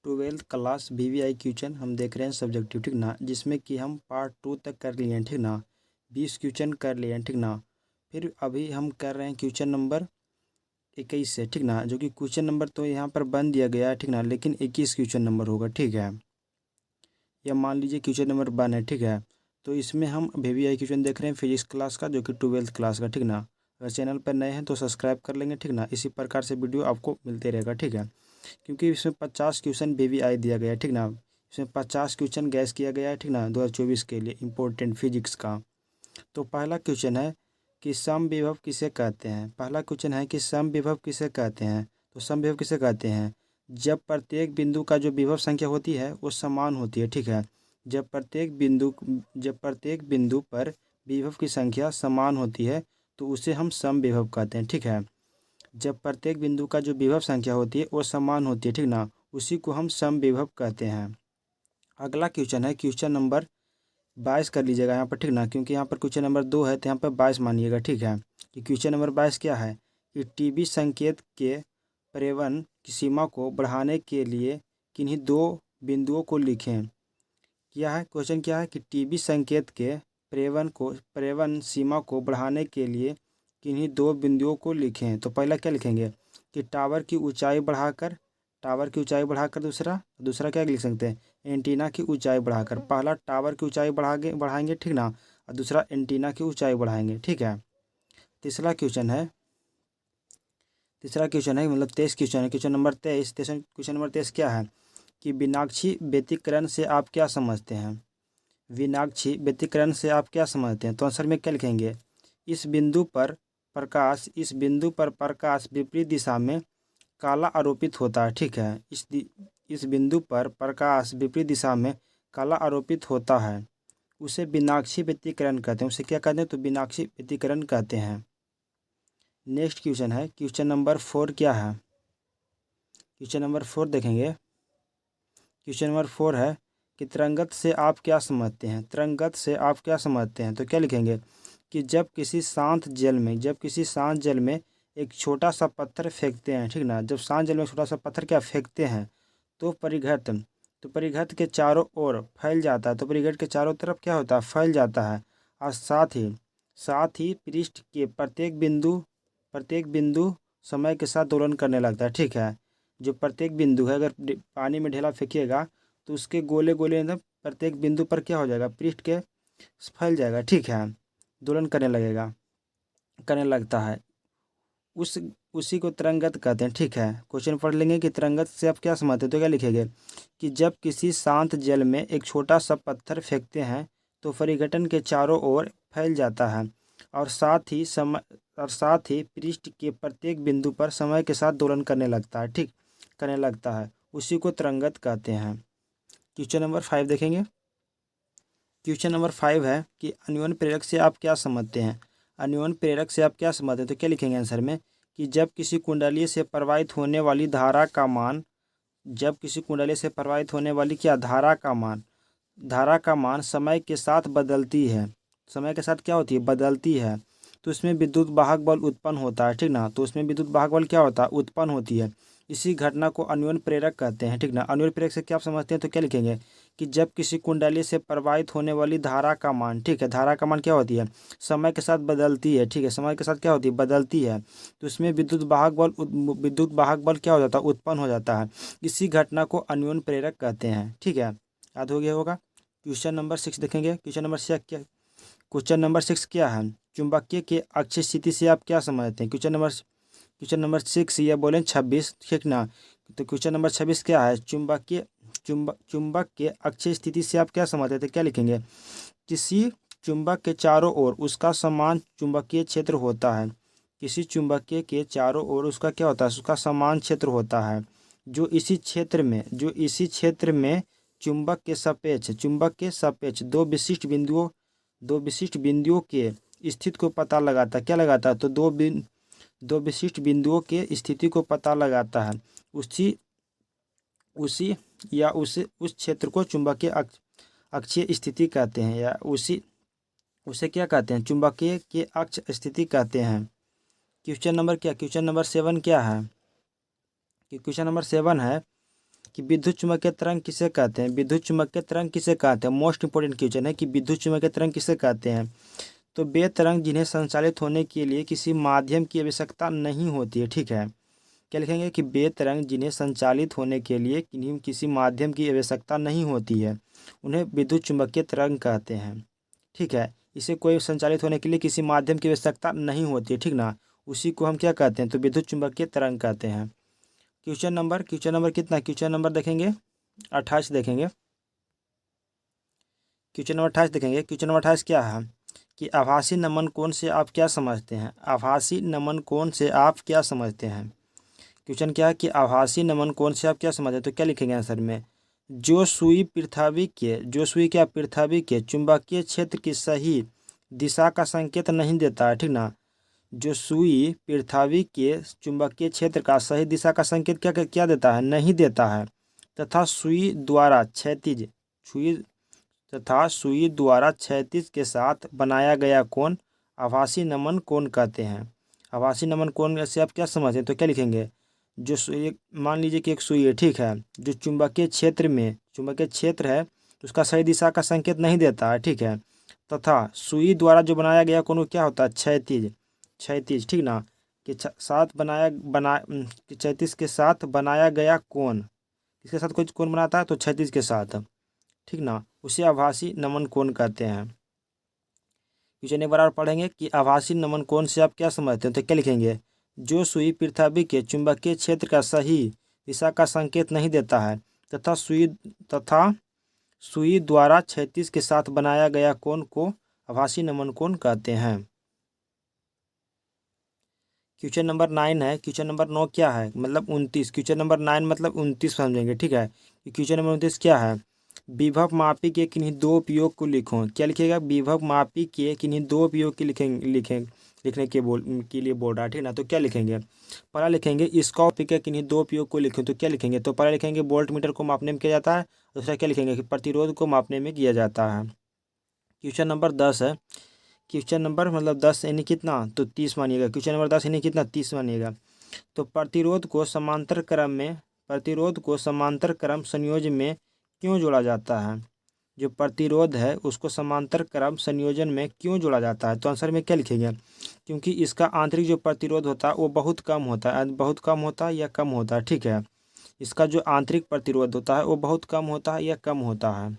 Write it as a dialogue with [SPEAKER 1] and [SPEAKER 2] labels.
[SPEAKER 1] Twelfth class VVI question हम देख रहे हैं सब्जेक्टिव, ठीक ना, जिसमें कि हम पार्ट 2 तक कर लिए हैं, ठीक ना। 20 क्वेश्चन कर लिए हैं, ठीक ना। फिर अभी हम कर रहे हैं क्वेश्चन नंबर 21 से, ठीक ना, जो कि क्वेश्चन नंबर तो यहाँ पर बन दिया गया है, ठीक ना, लेकिन 21 क्वेश्चन नंबर होगा, ठीक है। या मान लीजिए क्वेश्चन नंबर 1 है, ठीक है। तो इसमें हम VVI क्वेश्चन देख रहे हैं फिजिक्स क्लास का, जो कि 12th क्लास का, ठीक ना। अगर चैनल पर नए हैं तो सब्सक्राइब कर लेंगे, ठीक ना। इसी प्रकार से वीडियो आपको मिलते रहेगा, ठीक है। क्योंकि इसमें 50 क्वेश्चन VVI दिया गया है, ठीक ना। इसमें 50 क्वेश्चन गैस किया गया है, ठीक ना, 2024 के लिए इम्पोर्टेंट फिजिक्स का। तो पहला क्वेश्चन है कि समविभव किसे कहते हैं। पहला क्वेश्चन है कि समविभव किसे कहते हैं। तो समविभव किसे कहते हैं, जब प्रत्येक बिंदु का जो विभव संख्या होती है वो समान होती है, ठीक है। जब प्रत्येक बिंदु पर विभव की संख्या समान होती है तो उसे हम समविभव कहते हैं, ठीक है। जब प्रत्येक बिंदु का जो विभव संख्या होती है वो समान होती है, ठीक ना, उसी को हम समविभव कहते हैं। अगला क्वेश्चन है क्वेश्चन नंबर 22 कर लीजिएगा यहाँ पर, ठीक ना, क्योंकि यहाँ पर क्वेश्चन नंबर 2 है तो यहाँ पर 22 मानिएगा, ठीक है। कि क्वेश्चन नंबर 22 क्या है कि टीबी संकेत के परिवहन की सीमा को बढ़ाने के लिए किन्हीं दो बिंदुओं को लिखें। क्या है क्वेश्चन, क्या है कि टीबी संकेत के परिवहन सीमा को बढ़ाने के लिए किन्हीं दो बिंदुओं को लिखें। तो पहला क्या लिखेंगे कि टावर की ऊंचाई बढ़ाकर दूसरा दूसरा क्या लिख सकते हैं, एंटीना की ऊंचाई बढ़ाकर। पहला टावर की ऊंचाई बढ़ाएंगे, ठीक ना, और दूसरा एंटीना की ऊंचाई बढ़ाएंगे, ठीक है। तीसरा क्वेश्चन है मतलब 23 क्वेश्चन है, क्वेश्चन नंबर 23। क्वेश्चन नंबर 23 क्या है कि विनाक्षी व्यतिकरण से आप क्या समझते हैं। विनाक्षी व्यतिकरण से आप क्या समझते हैं। तो आंसर में क्या लिखेंगे, इस बिंदु पर प्रकाश विपरीत दिशा में काला आरोपित होता है, ठीक है। इस बिंदु पर प्रकाश विपरीत दिशा में काला आरोपित होता है, उसे विनाक्षी व्यतिकरण कहते हैं। उसे क्या कहते हैं, तो विनाक्षी व्यतिकरण कहते हैं। नेक्स्ट क्वेश्चन है क्वेश्चन नंबर 4 क्या है। क्वेश्चन नंबर 4 देखेंगे। क्वेश्चन नंबर 4 है कि तरंगत से आप क्या समझते हैं। तरंगत से आप क्या समझते हैं। तो क्या लिखेंगे कि जब किसी शांत जल में एक छोटा सा पत्थर फेंकते हैं, ठीक ना, जब शांत जल में छोटा सा पत्थर क्या फेंकते हैं तो परिघट के चारों ओर फैल जाता है। तो परिघट के चारों तरफ क्या होता है, फैल जाता है। और साथ ही पृष्ठ के प्रत्येक बिंदु समय के साथ दोलन करने लगता है, ठीक है। जो प्रत्येक बिंदु है, अगर पानी में ढेला फेंकिएगा तो उसके गोले गोले मतलब प्रत्येक बिंदु पर क्या हो जाएगा, पृष्ठ के फैल जाएगा, ठीक है, दोलन करने लगता है। उसी को तरंगत कहते हैं, ठीक है। क्वेश्चन पढ़ लेंगे कि तरंगत से आप क्या समझते हैं। तो क्या लिखेंगे कि जब किसी शांत जल में एक छोटा सा पत्थर फेंकते हैं तो परिघटन के चारों ओर फैल जाता है और साथ ही पृष्ठ के प्रत्येक बिंदु पर समय के साथ दोलन करने लगता है, उसी को तरंगत कहते हैं। क्वेश्चन नंबर 5 देखेंगे। क्वेश्चन नंबर 5 है कि अन्योन्य प्रेरक से आप क्या समझते हैं। अन्योन्य प्रेरक से आप क्या समझते हैं। तो क्या लिखेंगे आंसर में कि जब किसी कुंडली से प्रवाहित होने वाली धारा का मान समय के साथ बदलती है, समय के साथ क्या होती है, बदलती है, तो इसमें विद्युत वाहक बल उत्पन्न होता है, ठीक ना। तो उसमें विद्युत वाहक बल क्या होता है, उत्पन्न होती है। इसी घटना को अन्योन्य प्रेरक कहते हैं, ठीक ना। अन्योन्य प्रेरक से क्या आप समझते हैं। तो क्या लिखेंगे कि जब किसी कुंडली से प्रवाहित होने वाली धारा का मान, ठीक है, धारा का मान क्या होती है, समय के साथ बदलती है, ठीक है, समय के साथ क्या होती है, बदलती है, तो इसमें विद्युत वाहक बल क्या हो जाता है, उत्पन्न हो जाता है। इसी घटना को अन्योन्य प्रेरक कहते हैं, ठीक है। याद हो गया होगा। क्वेश्चन नंबर 6 देखेंगे। क्वेश्चन नंबर 6 क्या है, चुंबकीय के अक्षीय स्थिति से आप क्या समझते हैं। क्वेश्चन नंबर 6 या बोलें 26, ठीक ना। तो क्वेश्चन नंबर 26 क्या है, चुंबक के अक्षीय स्थिति से आप क्या समझते हैं। तो क्या लिखेंगे, किसी चुंबक के चारों ओर उसका समान चुंबकीय क्षेत्र होता है। किसी चुंबकीय के चारों ओर उसका क्या होता है, उसका समान क्षेत्र होता है, जो इसी क्षेत्र में चुंबक के सापेक्ष दो विशिष्ट बिंदुओं के स्थिति को पता लगाता है। क्या लगाता है, तो दो विशिष्ट बिंदुओं के स्थिति को पता लगाता है। उस क्षेत्र को चुंबकीय अक्षीय स्थिति कहते हैं, या उसे क्या कहते हैं, चुंबकीय के अक्ष स्थिति कहते हैं। क्वेश्चन नंबर 7 क्या है कि क्वेश्चन नंबर 7 है कि विद्युत चुम्बकीय तरंग किसे कहते हैं। विद्युत चुम्बकीय तरंग किसे कहते हैं, मोस्ट इंपोर्टेंट क्वेश्चन है कि विद्युत चुम्बकीय तरंग किसे कहते हैं। तो वे तरंग जिन्हें संचालित होने के लिए किसी माध्यम की आवश्यकता नहीं होती है। ठीक है, क्या लिखेंगे कि वे तरंग जिन्हें संचालित होने के लिए किसी माध्यम की आवश्यकता नहीं होती है, उन्हें विद्युत चुम्बकीय तरंग कहते हैं। ठीक है, इसे कोई संचालित होने के लिए किसी माध्यम की आवश्यकता नहीं होती है, ठीक ना, उसी को हम क्या कहते हैं, तो विद्युत चुम्बकीय तरंग कहते हैं। क्वेश्चन नंबर कितना, क्वेश्चन नंबर देखेंगे 28 देखेंगे। क्वेश्चन नंबर 28 देखेंगे। क्वेश्चन नंबर 28 क्या है कि आभासी नमन कोण से आप क्या समझते हैं। आभासी नमन कोण से आप क्या समझते हैं। क्वेश्चन क्या है कि आभासी नमन कोण से आप क्या समझते हैं, तो क्या लिखेंगे आंसर में, जो सुई पृथ्वी के चुंबकीय क्षेत्र की सही दिशा का संकेत नहीं देता है, ठीक ना। जो सुई पृथ्वी के चुंबकीय क्षेत्र का सही दिशा का संकेत क्या देता है, नहीं देता है, तथा सुई द्वारा क्षैतिज के साथ बनाया गया कोण आभासी नमन कोण कहते हैं। आभासी नमन कोण से आप क्या समझते हैं, तो क्या लिखेंगे, जो सुई, मान लीजिए कि एक सुई है, ठीक है, जो चुंबकीय क्षेत्र है उसका सही दिशा का संकेत नहीं देता है, ठीक है, तथा सुई द्वारा जो बनाया गया कोण क्या होता है, क्षैतिज, ठीक ना, कि क्षैतिज के साथ बनाया गया कोण, किसके साथ कोई कोण बनाता है, तो क्षैतिज के साथ, ठीक ना, उसे आभासी नमन कोण कहते हैं। क्वेश्चन एक बार और पढ़ेंगे कि आभासी नमन कोण से आप क्या समझते हैं, तो क्या लिखेंगे, जो सुई पृथ्वी के चुंबकीय क्षेत्र का सही दिशा का संकेत नहीं देता है, तथा सुई द्वारा क्षैतिज के साथ बनाया गया कोण को आभासी नमन कोण कहते हैं। क्वेश्चन नंबर 9 है। क्वेश्चन नंबर 9 क्या है, मतलब 29। क्वेश्चन नंबर 9 मतलब 29 समझेंगे, ठीक है। क्वेश्चन नंबर 29 क्या है, विभव मापी के किन्हीं दो उपयोग को लिखो। क्या लिखिएगा, विभव मापी के किन्हीं दो उपयोग की लिखने के लिए बोल रहा है, ठीक ना। तो क्या लिखेंगे, पहला लिखेंगे इसका उपयोग के किन्हीं दो उपयोग को लिखें। तो क्या लिखेंगे, तो पहला लिखेंगे वोल्ट मीटर को मापने में किया जाता है, दूसरा क्या लिखेंगे कि प्रतिरोध को मापने में किया जाता है। क्वेश्चन नंबर 10 है। क्वेश्चन नंबर मतलब 10 यानी कितना, तो 30 मानिएगा। क्वेश्चन नंबर 10 यानी कितना, 30 मानिएगा। तो प्रतिरोध को समांतर क्रम संयोजन में क्यों जोड़ा जाता है। जो प्रतिरोध है उसको समांतर क्रम संयोजन में क्यों जोड़ा जाता है, तो आंसर में क्या लिखेंगे, क्योंकि इसका आंतरिक जो प्रतिरोध होता है वो बहुत कम होता है या कम होता है, ठीक है। इसका जो आंतरिक प्रतिरोध होता है वो बहुत कम होता है या कम होता है।